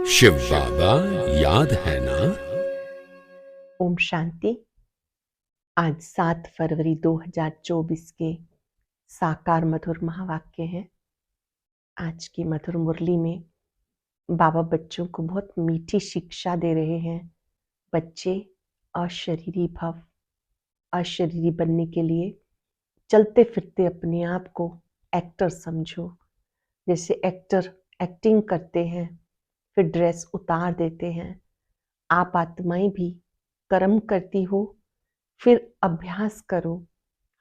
शिव बाबा याद है ना। ओम शांति। आज 7 फरवरी 2024 के साकार मधुर महावाक्य हैं। आज की मधुर मुरली में बाबा बच्चों को बहुत मीठी शिक्षा दे रहे हैं। बच्चे अशरीरी भव, अशरीरी बनने के लिए चलते फिरते अपने आप को एक्टर समझो। जैसे एक्टर एक्टिंग करते हैं, फिर ड्रेस उतार देते हैं। आप आत्माएं भी कर्म करती हो, फिर अभ्यास करो।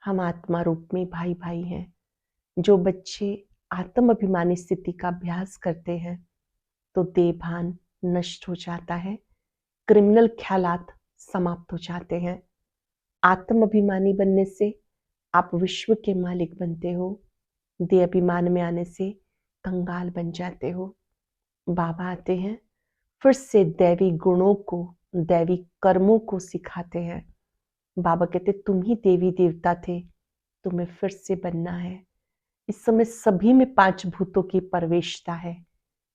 हम आत्मा रूप में भाई भाई हैं। जो बच्चे आत्म अभिमानी स्थिति का अभ्यास करते हैं तो देहभान नष्ट हो जाता है, क्रिमिनल ख्यालात समाप्त हो जाते हैं। आत्म अभिमानी बनने से आप विश्व के मालिक बनते हो। देह अभिमान में आने से कंगाल बन जाते हो। बाबा आते हैं, फिर से दैवी गुणों को, दैवी कर्मों को सिखाते हैं। बाबा कहते तुम ही देवी देवता थे, तुम्हें फिर से बनना है। इस समय सभी में 5 भूतों की प्रवेशता है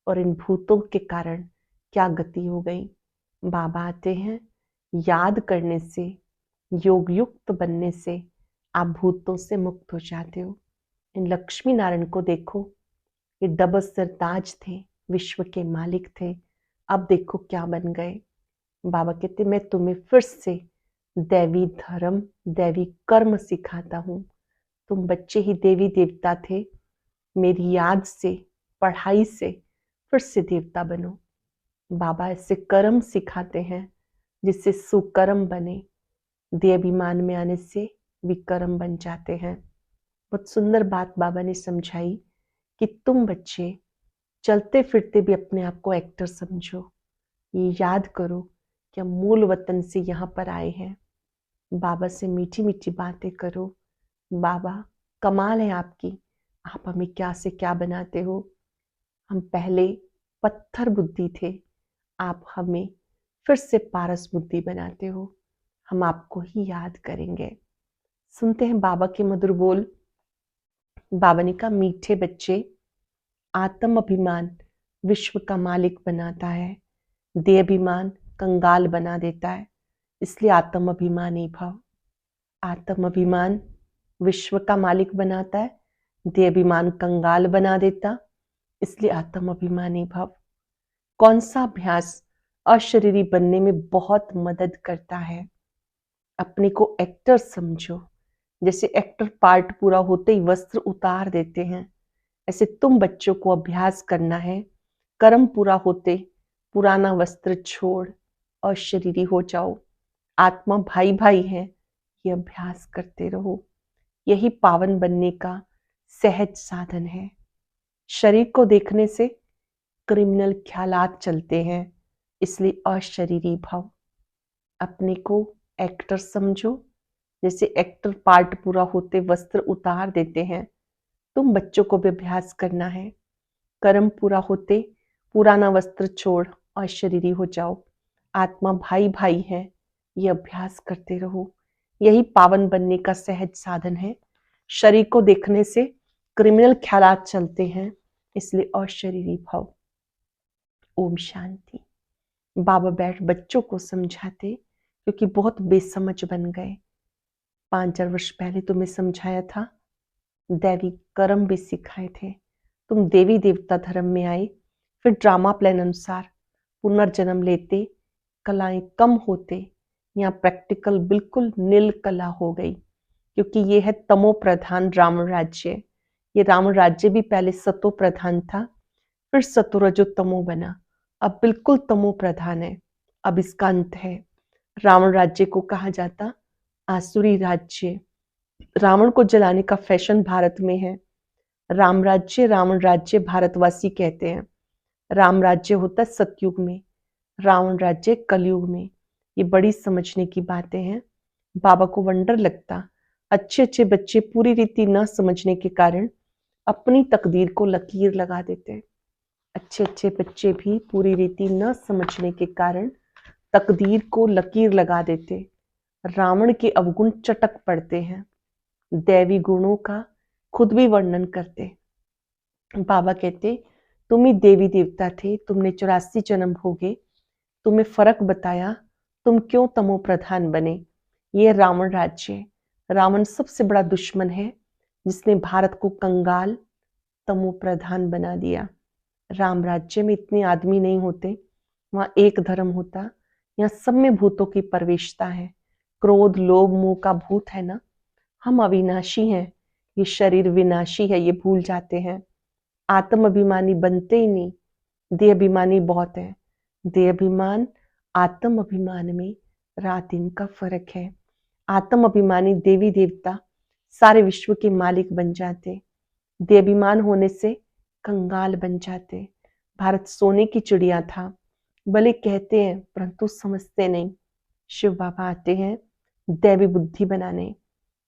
और इन भूतों के कारण क्या गति हो गई। बाबा आते हैं, याद करने से, योग युक्त बनने से आप भूतों से मुक्त हो जाते हो। इन लक्ष्मी नारायण को देखो, ये डबल सरताज थे, विश्व के मालिक थे, अब देखो क्या बन गए। बाबा कहते मैं तुम्हें फिर से दैवी धर्म, दैवी कर्म सिखाता हूं। तुम बच्चे ही देवी देवता थे, मेरी याद से, पढ़ाई से फिर से देवता बनो। बाबा ऐसे कर्म सिखाते हैं जिससे सुकर्म बने। देहाभिमान में आने से विकर्म बन जाते हैं। बहुत सुंदर बात बाबा ने समझाई कि तुम बच्चे चलते फिरते भी अपने आप को एक्टर समझो। ये याद करो कि हम मूल वतन से यहाँ पर आए हैं। बाबा से मीठी मीठी बातें करो। बाबा कमाल है आपकी, आप हमें क्या से क्या बनाते हो। हम पहले पत्थर बुद्धि थे, आप हमें फिर से पारस बुद्धि बनाते हो। हम आपको ही याद करेंगे। सुनते हैं बाबा के मधुर बोल। बाबा ने कहा मीठे बच्चे, आत्म अभिमान विश्व का मालिक बनाता है, देह अभिमान कंगाल बना देता है, इसलिए आत्म अभिमानी भव। आत्म अभिमान विश्व का मालिक बनाता है, देह अभिमान कंगाल बना देता, इसलिए आत्म अभिमानी भव। कौन सा अभ्यास अशरीरी बनने में बहुत मदद करता है। अपने को एक्टर समझो। जैसे एक्टर पार्ट पूरा होते ही वस्त्र उतार देते हैं, ऐसे तुम बच्चों को अभ्यास करना है। कर्म पूरा होते पुराना वस्त्र छोड़ अशरीरी हो जाओ। आत्मा भाई भाई है, ये अभ्यास करते रहो। यही पावन बनने का सहज साधन है। शरीर को देखने से क्रिमिनल ख्यालात चलते हैं, इसलिए अशरीरी भव। अपने को एक्टर समझो। जैसे एक्टर पार्ट पूरा होते वस्त्र उतार देते हैं, तुम बच्चों को भी अभ्यास करना है। कर्म पूरा होते पुराना वस्त्र छोड़ अशरीरी हो जाओ। आत्मा भाई भाई है, ये अभ्यास करते रहो। यही पावन बनने का सहज साधन है। शरीर को देखने से क्रिमिनल ख्यालात चलते हैं, इसलिए अशरीरी भव। ओम शांति। बाबा बैठ बच्चों को समझाते, क्योंकि बहुत बेसमझ बन गए। 5-4 वर्ष पहले तुम्हें समझाया था, दैवी कर्म भी सिखाए थे। तुम देवी देवता धर्म में आए, फिर ड्रामा प्लान अनुसार पुनर्जन्म लेते, कलाएं कम होते, यहाँ प्रैक्टिकल बिल्कुल नील कला हो गई। क्योंकि ये है तमो प्रधान रावण राज्य। ये रावण राज्य भी पहले सतो प्रधान था, फिर सतो रजो तमो बना, अब बिल्कुल तमो प्रधान है। अब इसका अंत है। रावण राज्य को कहा जाता आसुरी राज्य। रावण को जलाने का फैशन भारत में है। राम राज्य, रावण राज्य भारतवासी कहते हैं। राम राज्य होता है सतयुग में, रावण राज्य कलयुग में। ये बड़ी समझने की बातें हैं। बाबा को वंडर लगता, अच्छे अच्छे बच्चे पूरी रीति न समझने के कारण अपनी तकदीर को लकीर लगा देते। अच्छे अच्छे बच्चे भी पूरी रीति न समझने के कारण तकदीर को लकीर लगा देते। रावण के अवगुण चटक पड़ते हैं, दैवी गुणों का खुद भी वर्णन करते। बाबा कहते तुम ही देवी देवता थे, तुमने 84 जन्म भोगे, तुम्हें फर्क बताया, तुम क्यों तमो प्रधान बने। ये रावण राज्य, रावण सबसे बड़ा दुश्मन है जिसने भारत को कंगाल तमो प्रधान बना दिया। राम राज्य में इतने आदमी नहीं होते, वहां एक धर्म होता। यहाँ सब में भूतों की प्रवेशता है। क्रोध लोभ मोह का भूत है ना। हम अविनाशी हैं, ये शरीर विनाशी है, ये भूल जाते हैं। आत्म अभिमानी बनते ही नहीं, देह अभिमानी बहुत है। देह अभिमान आत्म अभिमान में रात दिन का फर्क है। आत्म अभिमानी देवी देवता सारे विश्व के मालिक बन जाते, देह अभिमान होने से कंगाल बन जाते। भारत सोने की चिड़िया था, भले कहते हैं परंतु समझते नहीं। शिव बाबा आते हैं दैवी बुद्धि बनाने।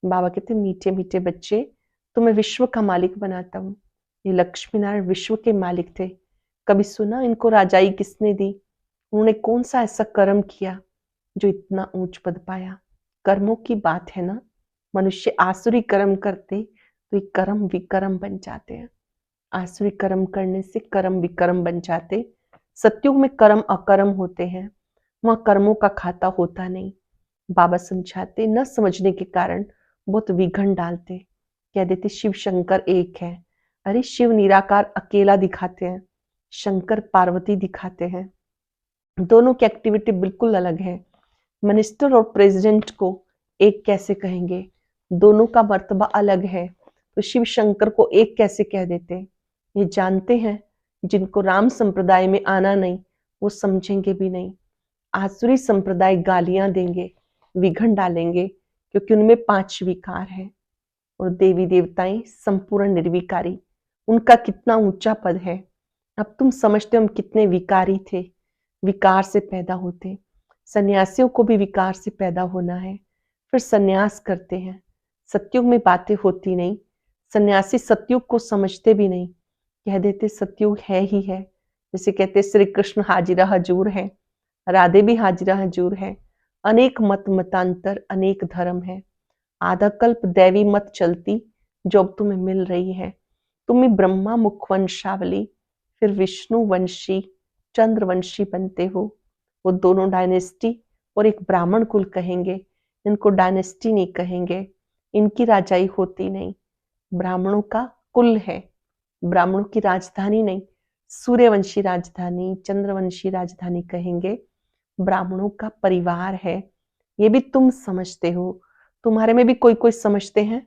बाबा कहते मीठे मीठे बच्चे, तुम्हें विश्व का मालिक बनाता हूँ। ये लक्ष्मी नारायण विश्व के मालिक थे। कभी सुना इनको राजाई किसने दी? उन्होंने कौन सा ऐसा कर्म किया जो इतना ऊंच पद पाया? कर्मों की बात है ना। मनुष्य आसुरी कर्म करते तो ये कर्म विकर्म बन जाते हैं। आसुरी कर्म करने से कर्म विकर्म बन जाते। सत्युग में कर्म अकर्म होते हैं, वहां कर्मों का खाता होता नहीं। बाबा समझाते, न समझने के कारण बहुत विघन डालते। कह देते शिव शंकर एक है। अरे शिव निराकार अकेला दिखाते हैं, शंकर पार्वती दिखाते हैं। दोनों की एक्टिविटी बिल्कुल अलग है। मिनिस्टर और प्रेसिडेंट को एक कैसे कहेंगे? दोनों का मर्तबा अलग है, तो शिव शंकर को एक कैसे कह देते? ये जानते हैं, जिनको राम संप्रदाय में आना नहीं वो समझेंगे भी नहीं। आसुरी संप्रदाय गालियां देंगे, विघन डालेंगे, क्योंकि उनमें 5 विकार है। और देवी देवताएं संपूर्ण निर्विकारी, उनका कितना ऊंचा पद है। अब तुम समझते हो हम कितने विकारी थे, विकार से पैदा होते। सन्यासियों को भी विकार से पैदा होना है, फिर सन्यास करते हैं। सत्युग में बातें होती नहीं, सन्यासी सत्युग को समझते भी नहीं, कह देते सत्युग है ही है। जैसे कहते श्री कृष्ण हाजिरा हजूर है, राधे भी हाजिरा हजूर है। अनेक मत मतांतर, अनेक धर्म है। आधा कल्प दैवी मत चलती जो अब तुम्हें मिल रही है। तुम्हें ब्रह्मा मुखवंशावली, फिर विष्णु वंशी, चंद्रवंशी बनते हो। वो दोनों डायनेस्टी और एक ब्राह्मण कुल कहेंगे, इनको डायनेस्टी नहीं कहेंगे। इनकी राजाई होती नहीं, ब्राह्मणों का कुल है, ब्राह्मणों की राजधानी नहीं। सूर्यवंशी राजधानी, चंद्रवंशी राजधानी कहेंगे, ब्राह्मणों का परिवार है। ये भी तुम समझते हो, तुम्हारे में भी कोई कोई समझते हैं,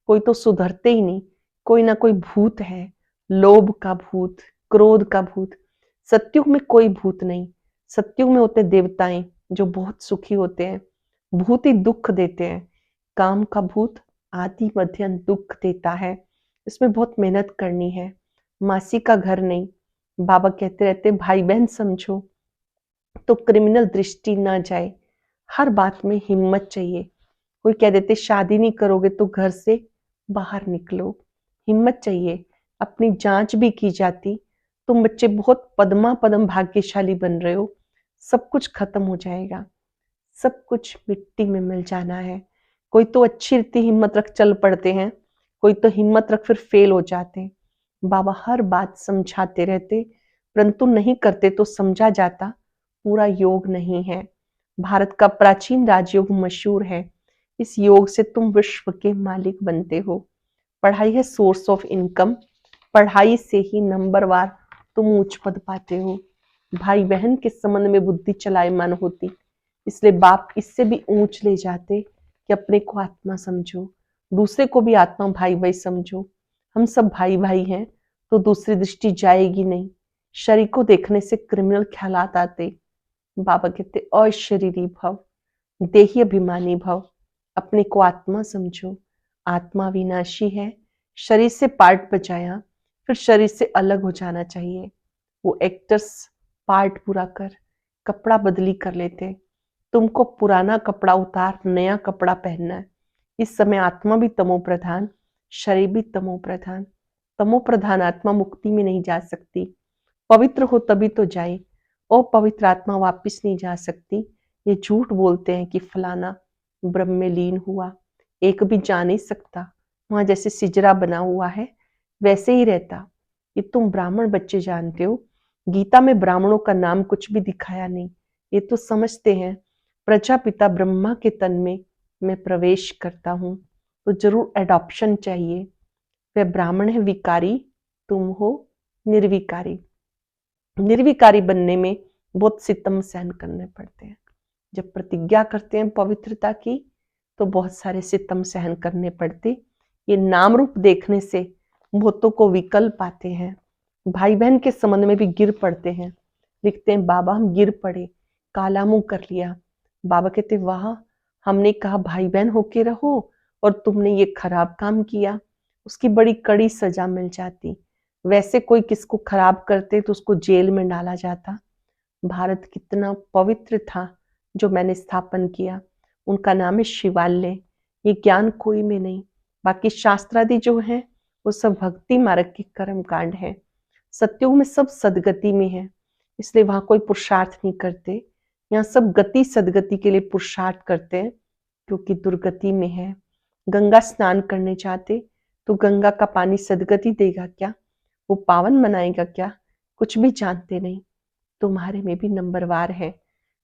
कोई तो सुधरते ही नहीं। कोई ना कोई भूत है, लोभ का भूत, क्रोध का भूत। सत्युग में कोई भूत नहीं, सत्युग में होते देवताएं जो बहुत सुखी होते हैं। भूत ही दुख देते हैं, काम का भूत आदि मध्य दुख देता है। इसमें बहुत मेहनत करनी है, मासी का घर नहीं। बाबा कहते रहते भाई बहन समझो तो क्रिमिनल दृष्टि ना जाए। हर बात में हिम्मत चाहिए। कोई कह देते शादी नहीं करोगे तो घर से बाहर निकलो, हिम्मत चाहिए। अपनी जांच भी की जाती, तुम बच्चे बहुत पद्मा पदम भाग्यशाली बन रहे हो, सब कुछ खत्म हो जाएगा, सब कुछ मिट्टी में मिल जाना है। कोई तो अच्छी रीति हिम्मत रख चल पड़ते हैं, कोई तो हिम्मत रख फिर फेल हो जाते हैं। बाबा हर बात समझाते रहते, परंतु नहीं करते तो समझा जाता पूरा योग नहीं है। भारत का प्राचीन राजयोग मशहूर है, इस योग से तुम विश्व के मालिक बनते हो। पढ़ाई है सोर्स ऑफ इनकम, पढ़ाई से ही नंबरवार तुम ऊंच पद पाते हो। भाई बहन के संबंध में बुद्धि चलायमान होती, इसलिए बाप इससे भी ऊंच ले जाते कि अपने को आत्मा समझो, दूसरे को भी आत्मा भाई भाई समझो। हम सब भाई भाई हैं तो दूसरी दृष्टि जाएगी नहीं। शरीर को देखने से क्रिमिनल ख्यालात आते। बाबा कहते अशरीरी भव, देही अभिमानी भव, अपने को आत्मा समझो। आत्मा विनाशी है, शरीर से पार्ट बचाया फिर शरीर से अलग हो जाना चाहिए। वो एक्टर्स पार्ट पूरा कर कपड़ा बदली कर लेते, तुमको पुराना कपड़ा उतार नया कपड़ा पहनना है। इस समय आत्मा भी तमो प्रधान, शरीर भी तमो प्रधान। तमो प्रधान आत्मा मुक्ति में नहीं जा सकती, पवित्र हो तभी तो जाए। अपवित्र आत्मा वापिस नहीं जा सकती। ये झूठ बोलते हैं कि फलाना ब्रह्म में लीन हुआ, एक भी जा नहीं सकता। वहां जैसे सिजरा बना हुआ है वैसे ही रहता। ये तुम ब्राह्मण बच्चे जानते हो, गीता में ब्राह्मणों का नाम कुछ भी दिखाया नहीं। ये तो समझते हैं प्रजापिता ब्रह्मा के तन में मैं प्रवेश करता हूं तो जरूर एडॉप्शन चाहिए। वह ब्राह्मण है विकारी, तुम हो निर्विकारी। निर्विकारी बनने में बहुत सितम सहन करने पड़ते हैं। जब प्रतिज्ञा करते हैं पवित्रता की तो बहुत सारे सितम सहन करने पड़ते। ये नाम रूप देखने से बहुतों को विकल्प आते हैं। भाई बहन के संबंध में भी गिर पड़ते हैं। लिखते हैं बाबा हम गिर पड़े, काला मुंह कर लिया। बाबा कहते वाह, हमने कहा भाई बहन होके रहो और तुमने ये खराब काम किया, उसकी बड़ी कड़ी सजा मिल जाती। वैसे कोई किसको खराब करते तो उसको जेल में डाला जाता। भारत कितना पवित्र था जो मैंने स्थापन किया, उनका नाम है शिवालय। ये ज्ञान कोई में नहीं, बाकी शास्त्रादि जो है वो सब भक्ति मार्ग के कर्म कांड है। सत्युग में सब सदगति में है, इसलिए वहां कोई पुरुषार्थ नहीं करते। यहाँ सब गति सदगति के लिए पुरुषार्थ करते हैं, क्योंकि दुर्गति में है। गंगा स्नान करने जाते तो गंगा का पानी सदगति देगा क्या, वो पावन बनाएगा क्या, कुछ भी जानते नहीं। तुम्हारे में भी नंबरवार है,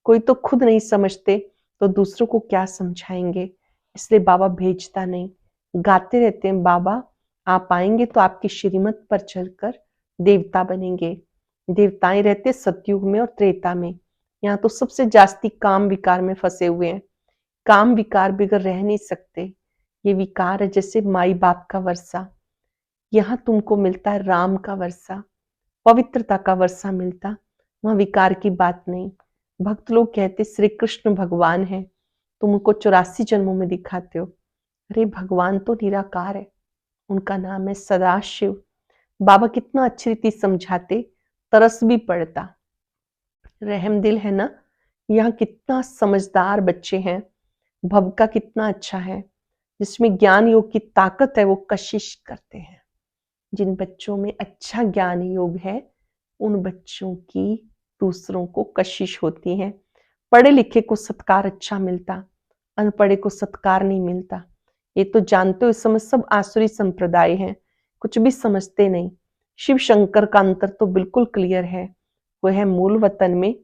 कोई तो खुद नहीं समझते तो दूसरों को क्या समझाएंगे। इसलिए बाबा भेजता नहीं, गाते रहते हैं बाबा आप आएंगे तो आपकी श्रीमत पर चलकर देवता बनेंगे। देवताएं रहते सतयुग में और त्रेता में। यहाँ तो सबसे जास्ती काम विकार में फंसे हुए हैं। काम विकार बगैर रह नहीं सकते। ये विकार है जैसे माई बाप का वर्षा। यहाँ तुमको मिलता है राम का वर्षा, पवित्रता का वर्षा मिलता, वहां विकार की बात नहीं। भक्त लोग कहते श्री कृष्ण भगवान है, तुम उनको 84 जन्मों में दिखाते हो। अरे भगवान तो निराकार है, उनका नाम है सदाशिव। बाबा कितना अच्छी रीति समझाते, तरस भी पड़ता। रहम दिल है ना। यहाँ कितना समझदार बच्चे हैं, भव का कितना अच्छा है, जिसमें ज्ञान योग की ताकत है वो कशिश करते हैं। जिन बच्चों में अच्छा ज्ञान योग है उन बच्चों की दूसरों को कशिश होती है। पढ़े लिखे को सत्कार अच्छा मिलता, अनपढ़े को सत्कार नहीं मिलता। ये तो जानते हो इस समय सब आसुरी संप्रदाय हैं, कुछ भी समझते नहीं। शिव शंकर का अंतर तो बिल्कुल क्लियर है, वो है मूल वतन में,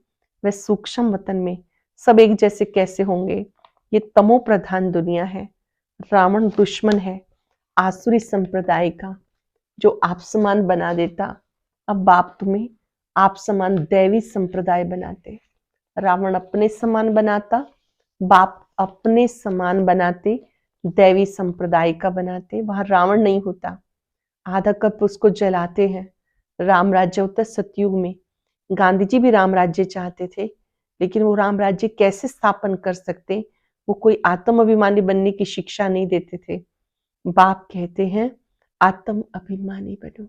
वह सूक्ष्म वतन में। सब एक जैसे कैसे होंगे। ये तमो प्रधान दुनिया है। रावण दुश्मन है आसुरी संप्रदाय का, जो आप समान बना देता। अब बाप तुम्हें आप समान दैवी संप्रदाय बनाते। रावण अपने समान बनाता, बाप अपने समान बनाते, दैवी संप्रदाय का बनाते। वहां रावण नहीं होता, आधा कप उसको जलाते हैं। राम राज्य होता सतयुग में। गांधी जी भी राम राज्य चाहते थे, लेकिन वो राम राज्य कैसे स्थापन कर सकते, वो कोई आत्म अभिमानी बनने की शिक्षा नहीं देते थे। बाप कहते हैं आत्म अभिमानी बनो,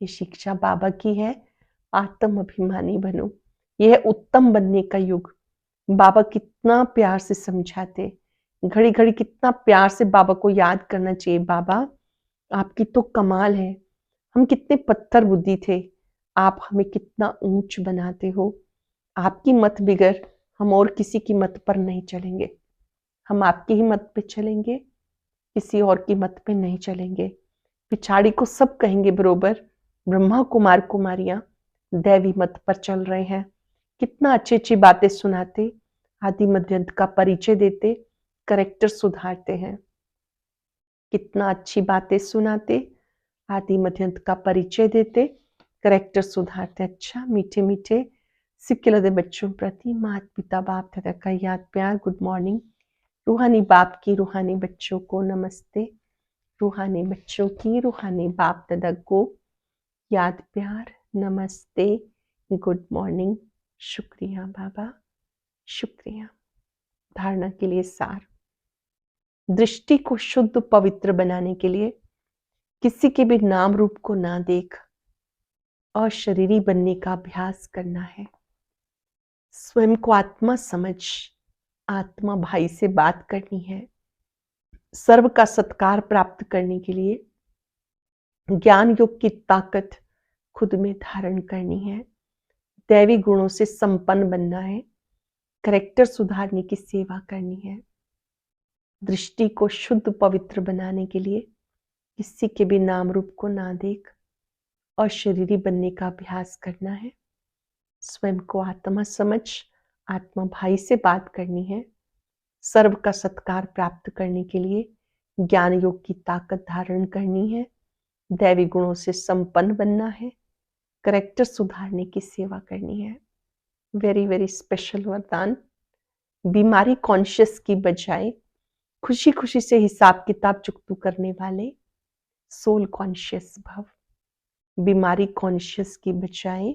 ये शिक्षा बाबा की है, आत्म अभिमानी बनो। यह है उत्तम बनने का युग। बाबा कितना प्यार से समझाते, घड़ी घड़ी कितना प्यार से बाबा को याद करना चाहिए। बाबा आपकी तो कमाल है, हम कितने पत्थर बुद्धि थे, आप हमें कितना ऊंच बनाते हो। आपकी मत बिगर हम और किसी की मत पर नहीं चलेंगे, हम आपकी ही मत पे चलेंगे, किसी और की मत पे नहीं चलेंगे। पिछाड़ी को सब कहेंगे बरोबर, ब्रह्मा कुमार कुमारियां दैवी मत पर चल रहे हैं। कितना अच्छी अच्छी बातें सुनाते, आदि मध्य अंत का परिचय देते, करेक्टर सुधारते हैं। कितना अच्छी बातें सुनाते, आदि मध्य अंत का परिचय देते, करेक्टर सुधारते। अच्छा मीठे मीठे सिक्के बच्चों प्रति माता पिता बाप दादा का याद प्यार गुड मॉर्निंग। रूहानी बाप की रूहानी बच्चों को नमस्ते। रूहानी बच्चों की रूहानी बाप दादा को याद प्यार नमस्ते गुड मॉर्निंग। शुक्रिया बाबा, शुक्रिया। धारणा के लिए सार, दृष्टि को शुद्ध पवित्र बनाने के लिए किसी के भी नाम रूप को ना देख अशरीरी बनने का अभ्यास करना है। स्वयं को आत्मा समझ आत्मा भाई से बात करनी है। सर्व का सत्कार प्राप्त करने के लिए ज्ञान योग की ताकत खुद में धारण करनी है। दैवी गुणों से संपन्न बनना है। करेक्टर सुधारने की सेवा करनी है। दृष्टि को शुद्ध पवित्र बनाने के लिए किसी के भी नाम रूप को ना देख अशरीरी बनने का अभ्यास करना है। स्वयं को आत्मा समझ आत्मा भाई से बात करनी है। सर्व का सत्कार प्राप्त करने के लिए ज्ञान योग की ताकत धारण करनी है। दैवी गुणों से संपन्न बनना है। करेक्टर सुधारने की सेवा करनी है। वेरी वेरी स्पेशल वरदान। बीमारी कॉन्शियस की बजाय खुशी खुशी से हिसाब किताब चुकतू करने वाले सोल कॉन्शियस भव। बीमारी कॉन्शियस की बजाय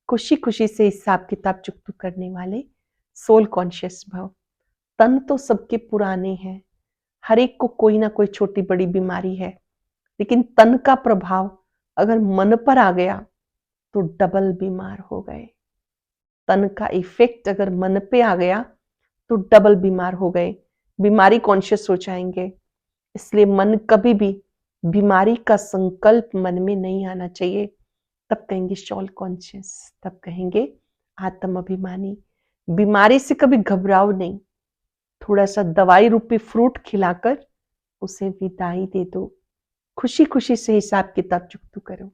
खुशी खुशी से हिसाब किताब चुकतू करने वाले सोल कॉन्शियस भव। तन तो सबके पुराने हैं, हर एक को कोई ना कोई छोटी बड़ी बीमारी है, लेकिन तन का प्रभाव अगर मन पर आ गया तो डबल बीमार हो गए। तन का इफेक्ट अगर मन पे आ गया तो डबल बीमार हो गए, बीमारी कॉन्शियस हो जाएंगे। इसलिए मन कभी भी बीमारी का संकल्प मन में नहीं आना चाहिए। तब कहेंगे सोल कॉन्शियस, तब कहेंगे आत्म अभिमानी। बीमारी से कभी घबराओ नहीं, थोड़ा सा दवाई रूपी फ्रूट खिलाकर उसे विदाई दे दो। खुशी खुशी से हिसाब किताब चुकतू करो।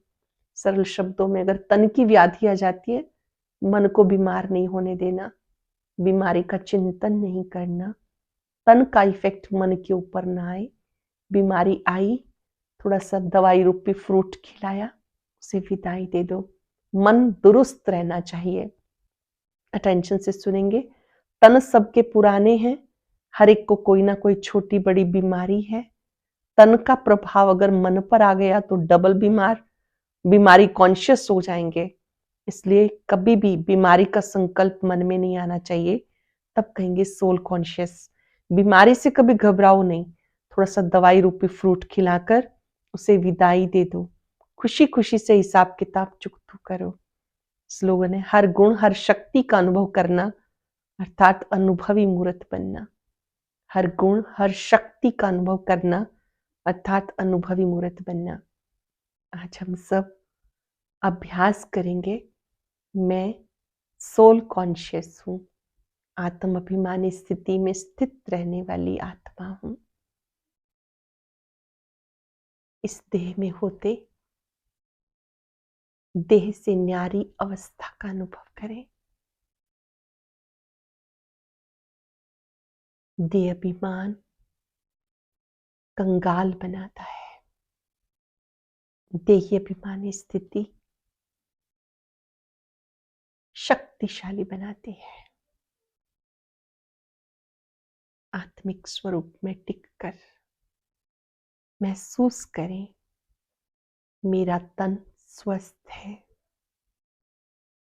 सरल शब्दों में, अगर तन की व्याधि आ जाती है, मन को बीमार नहीं होने देना, बीमारी का चिंतन नहीं करना, तन का इफेक्ट मन के ऊपर ना आए। बीमारी आई, थोड़ा सा दवाई रूपी फ्रूट खिलाया, उसे विदाई दे दो। मन दुरुस्त रहना चाहिए। अटेंशन से सुनेंगे। तन सबके पुराने हैं, हर एक को कोई ना कोई छोटी बड़ी बीमारी है। तन का प्रभाव अगर मन पर आ गया तो डबल बीमारी कॉन्शियस हो जाएंगे। इसलिए कभी भी बीमारी का संकल्प मन में नहीं आना चाहिए। तब कहेंगे सोल कॉन्शियस। बीमारी से कभी घबराओ नहीं, थोड़ा सा दवाई रूपी फ्रूट खिलाकर उसे विदाई दे दो। खुशी खुशी से हिसाब किताब चुकतू करो। स्लोगन है, हर गुण हर शक्ति का अनुभव करना अर्थात अनुभवी मूर्त बनना। हर गुण हर शक्ति का अनुभव करना अर्थात अनुभवी मूर्त बनना। आज हम सब अभ्यास करेंगे। मैं सोल कॉन्शियस हूं, आत्म अभिमानी स्थिति में स्थित रहने वाली आत्मा हूं। इस देह में होते देह से न्यारी अवस्था का अनुभव करें। देह अभिमान कंगाल बनाता है। देही अभिमानी स्थिति शक्तिशाली बनाती है। आत्मिक स्वरूप में टिककर महसूस करें, मेरा तन स्वस्थ है,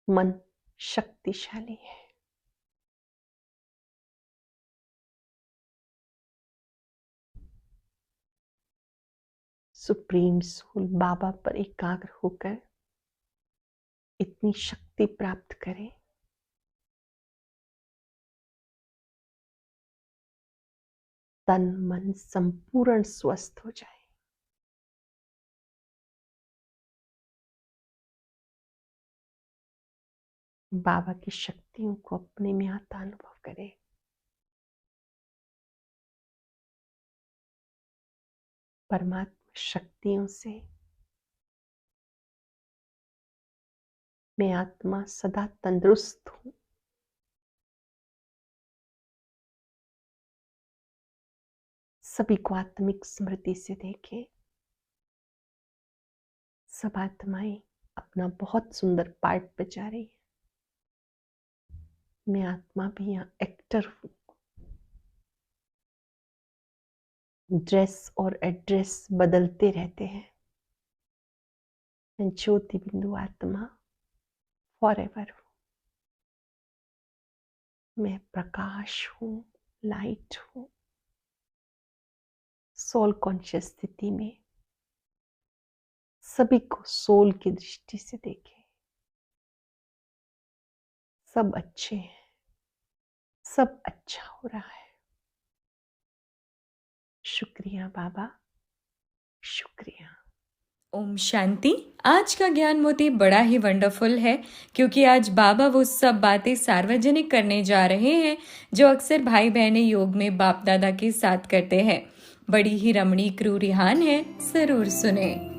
मन शक्तिशाली है। सुप्रीम सोल बाबा पर एकाग्र होकर इतनी शक्ति प्राप्त करें। तन मन संपूर्ण स्वस्थ हो जाए। बाबा की शक्तियों को अपने में आता अनुभव करें। परमात्मा शक्तियों से मैं आत्मा सदा तंदुरुस्त हूं। सभी को आत्मिक स्मृति से देखें। सब आत्माएं अपना बहुत सुंदर पार्ट बजा रही है। मैं आत्मा भी यहाँ एक्टर हूं। ड्रेस और एड्रेस बदलते रहते हैं। मैं ज्योति बिंदु आत्मा फॉरएवर हूं। मैं प्रकाश हूं, लाइट हूं। सोल कॉन्शियस स्थिति में सभी को सोल की दृष्टि से देखें। सब अच्छे हैं, सब अच्छा हो रहा है। शुक्रिया बाबा, शुक्रिया। ओम शांति। आज का ज्ञान मोती बड़ा ही वंडरफुल है, क्योंकि आज बाबा वो सब बातें सार्वजनिक करने जा रहे हैं जो अक्सर भाई बहनें योग में बाप दादा के साथ करते हैं। बड़ी ही रमणीक रूहान है, जरूर सुने।